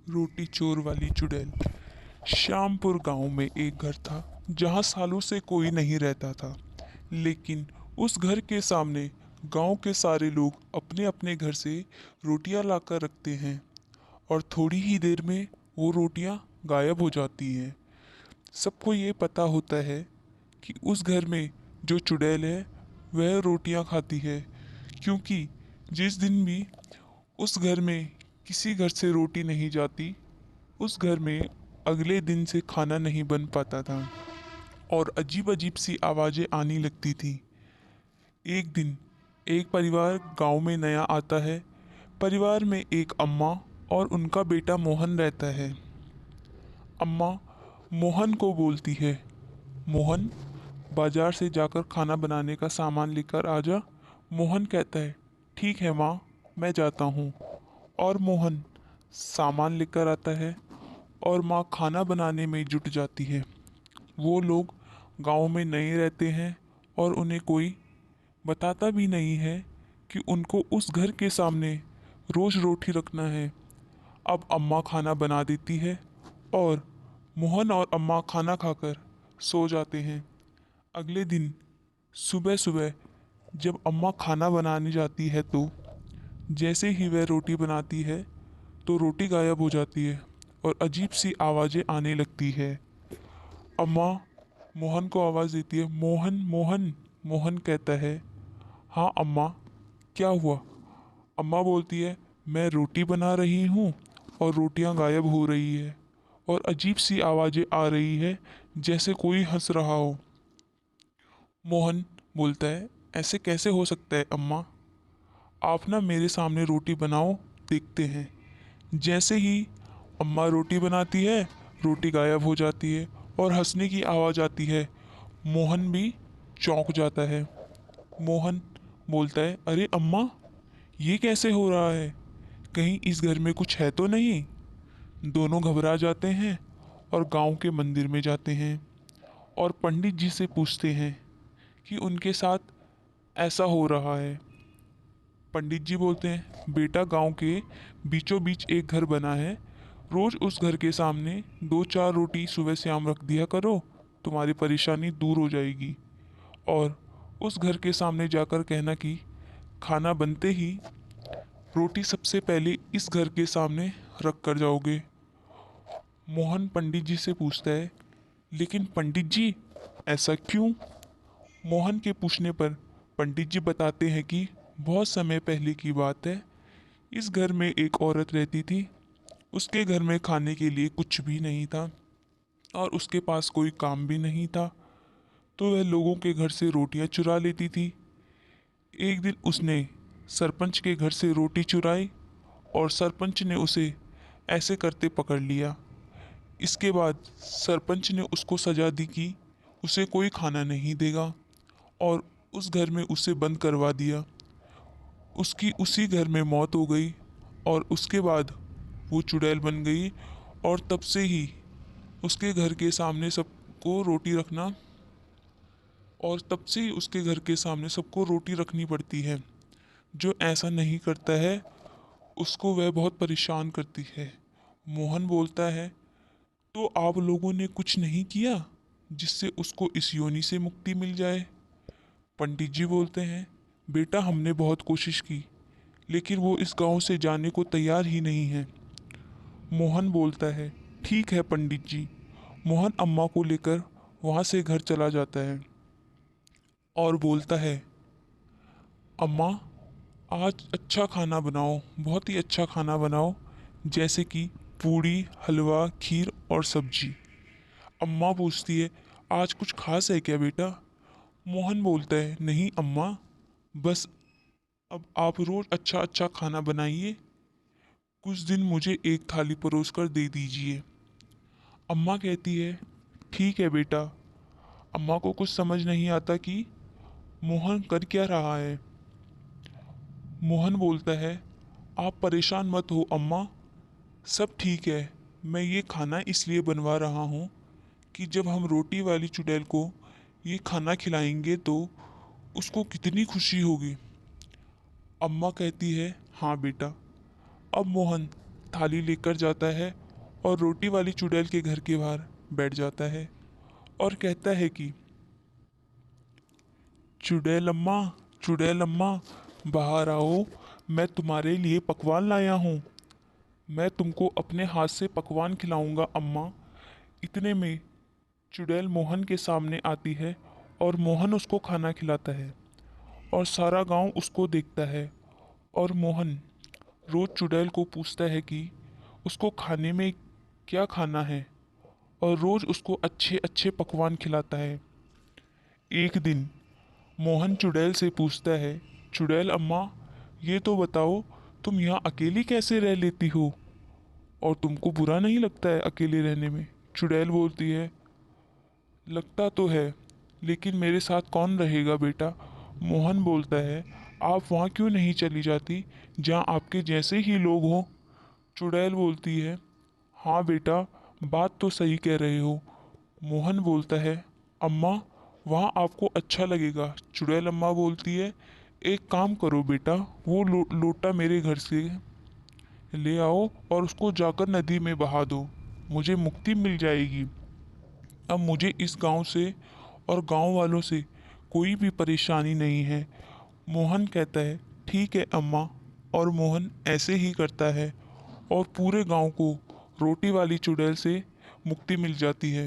रोटी चोर वाली चुड़ैल। श्यामपुर गांव में एक घर था जहां सालों से कोई नहीं रहता था। लेकिन उस घर के सामने गांव के सारे लोग अपने अपने घर से रोटियां लाकर रखते हैं और थोड़ी ही देर में वो रोटियां गायब हो जाती हैं। सबको ये पता होता है कि उस घर में जो चुड़ैल है वह रोटियां खाती है, क्योंकि जिस दिन भी उस घर में किसी घर से रोटी नहीं जाती, उस घर में अगले दिन से खाना नहीं बन पाता था और अजीब अजीब सी आवाज़ें आने लगती थी। एक दिन एक परिवार गांव में नया आता है। परिवार में एक अम्मा और उनका बेटा मोहन रहता है। अम्मा मोहन को बोलती है, मोहन, बाजार से जाकर खाना बनाने का सामान लेकर आ जा। मोहन कहता है, ठीक है माँ, मैं जाता हूँ। और मोहन सामान लेकर आता है और माँ खाना बनाने में जुट जाती है। वो लोग गांव में नए रहते हैं और उन्हें कोई बताता भी नहीं है कि उनको उस घर के सामने रोज़ रोटी रखना है। अब अम्मा खाना बना देती है और मोहन और अम्मा खाना खाकर सो जाते हैं। अगले दिन सुबह सुबह जब अम्मा खाना बनाने जाती है तो जैसे ही वह रोटी बनाती है तो रोटी गायब हो जाती है और अजीब सी आवाज़ें आने लगती है। अम्मा मोहन को आवाज़ देती है, मोहन मोहन। मोहन कहता है, हाँ अम्मा, क्या हुआ? अम्मा बोलती है, मैं रोटी बना रही हूँ और रोटियाँ गायब हो रही है और अजीब सी आवाज़ें आ रही है जैसे कोई हंस रहा हो। मोहन बोलता है, ऐसे कैसे हो सकता है अम्मा? आप ना मेरे सामने रोटी बनाओ, देखते हैं। जैसे ही अम्मा रोटी बनाती है, रोटी गायब हो जाती है और हंसने की आवाज़ आती है। मोहन भी चौंक जाता है। मोहन बोलता है, अरे अम्मा, ये कैसे हो रहा है? कहीं इस घर में कुछ है तो नहीं? दोनों घबरा जाते हैं और गांव के मंदिर में जाते हैं और पंडित जी से पूछते हैं कि उनके साथ ऐसा हो रहा है। पंडित जी बोलते हैं, बेटा, गांव के बीचों बीच एक घर बना है। रोज उस घर के सामने दो चार रोटी सुबह शाम रख दिया करो, तुम्हारी परेशानी दूर हो जाएगी। और उस घर के सामने जाकर कहना कि खाना बनते ही रोटी सबसे पहले इस घर के सामने रख कर जाओगे। मोहन पंडित जी से पूछता है, लेकिन पंडित जी, ऐसा क्यों? मोहन के पूछने पर पंडित जी बताते हैं कि बहुत समय पहले की बात है। इस घर में एक औरत रहती थी। उसके घर में खाने के लिए कुछ भी नहीं था और उसके पास कोई काम भी नहीं था, तो वह लोगों के घर से रोटियां चुरा लेती थी। एक दिन उसने सरपंच के घर से रोटी चुराई और सरपंच ने उसे ऐसे करते पकड़ लिया। इसके बाद सरपंच ने उसको सजा दी कि उसे कोई खाना नहीं देगा और उस घर में उसे बंद करवा दिया। उसकी उसी घर में मौत हो गई और उसके बाद वो चुड़ैल बन गई और तब से ही उसके घर के सामने सबको रोटी रखना और तब से ही उसके घर के सामने सबको रोटी रखनी पड़ती है। जो ऐसा नहीं करता है उसको वह बहुत परेशान करती है। मोहन बोलता है, तो आप लोगों ने कुछ नहीं किया जिससे उसको इस योनि से मुक्ति मिल जाए? पंडित जी बोलते हैं, बेटा, हमने बहुत कोशिश की लेकिन वो इस गांव से जाने को तैयार ही नहीं है। मोहन बोलता है, ठीक है पंडित जी। मोहन अम्मा को लेकर वहाँ से घर चला जाता है और बोलता है, अम्मा, आज अच्छा खाना बनाओ, बहुत ही अच्छा खाना बनाओ, जैसे कि पूड़ी, हलवा, खीर और सब्जी। अम्मा पूछती है, आज कुछ खास है क्या बेटा? मोहन बोलता है, नहीं अम्मा, बस अब आप रोज़ अच्छा अच्छा खाना बनाइए, कुछ दिन मुझे एक थाली परोस कर दे दीजिए। अम्मा कहती है, ठीक है बेटा। अम्मा को कुछ समझ नहीं आता कि मोहन कर क्या रहा है। मोहन बोलता है, आप परेशान मत हो अम्मा, सब ठीक है। मैं ये खाना इसलिए बनवा रहा हूँ कि जब हम रोटी वाली चुड़ैल को ये खाना खिलाएंगे तो उसको कितनी खुशी होगी। अम्मा कहती है, हाँ बेटा। अब मोहन थाली लेकर जाता है और रोटी वाली चुड़ैल के घर के बाहर बैठ जाता है और कहता है कि चुड़ैल अम्मा, चुड़ैल अम्मा, बाहर आओ, मैं तुम्हारे लिए पकवान लाया हूँ। मैं तुमको अपने हाथ से पकवान खिलाऊंगा अम्मा। इतने में चुड़ैल मोहन के सामने आती है और मोहन उसको खाना खिलाता है और सारा गांव उसको देखता है। और मोहन रोज चुड़ैल को पूछता है कि उसको खाने में क्या खाना है और रोज उसको अच्छे अच्छे पकवान खिलाता है। एक दिन मोहन चुड़ैल से पूछता है, चुड़ैल अम्मा, ये तो बताओ, तुम यहाँ अकेली कैसे रह लेती हो और तुमको बुरा नहीं लगता है अकेले रहने में? चुड़ैल बोलती है, लगता तो है, लेकिन मेरे साथ कौन रहेगा बेटा? मोहन बोलता है, आप वहाँ क्यों नहीं चली जाती जहाँ आपके जैसे ही लोग हों? चुड़ैल बोलती है, हाँ बेटा, बात तो सही कह रहे हो। मोहन बोलता है, अम्मा, वहाँ आपको अच्छा लगेगा। चुड़ैल अम्मा बोलती है, एक काम करो बेटा, वो लोटा मेरे घर से ले आओ और उसको जाकर नदी में बहा दो, मुझे मुक्ति मिल जाएगी। अब मुझे इस गांव से और गांव वालों से कोई भी परेशानी नहीं है। मोहन कहता है, ठीक है अम्मा। और मोहन ऐसे ही करता है और पूरे गांव को रोटी वाली चुड़ैल से मुक्ति मिल जाती है।